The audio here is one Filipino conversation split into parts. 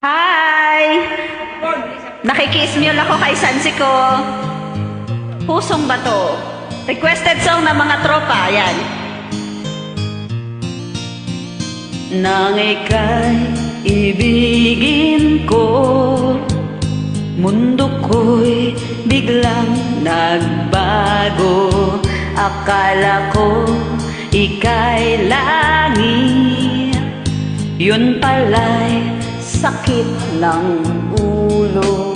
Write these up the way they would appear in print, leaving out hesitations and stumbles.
Hi! Nakikismule ako kay Sansi ko. Pusong Bato. Requested song ng mga tropa. Yan. Nang ika'y ibigin ko, mundo ko'y biglang nagbago. Akala ko ika'y langit, yun pala'y sakit ng ulo.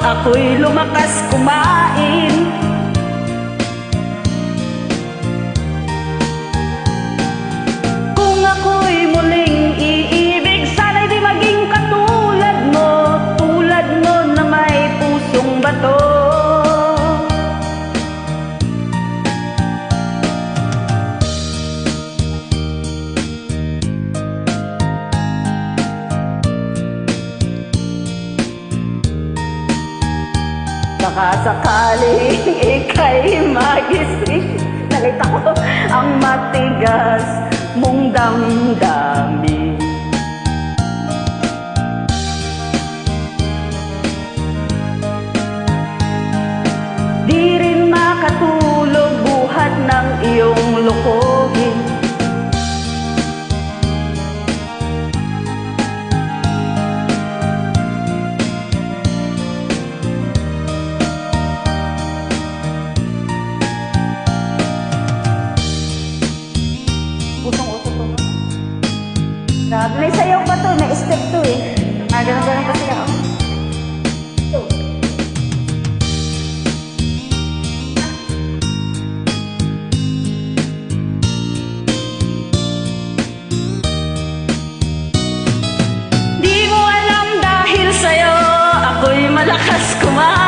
Ako'y lumakas kumain. Kung ako'y muling iibig, sana'y di maging katulad mo na may pusong bato. Baka sakaling ika'y magising, nakita ko ang matigas mong damdamin. Di rin makatulog buhat ng iyong lokohin. Grabe, may sayaw pa to, may step to eh. Ganun-ganun pa sila. Di mo alam dahil sa'yo ako'y malakas kumain.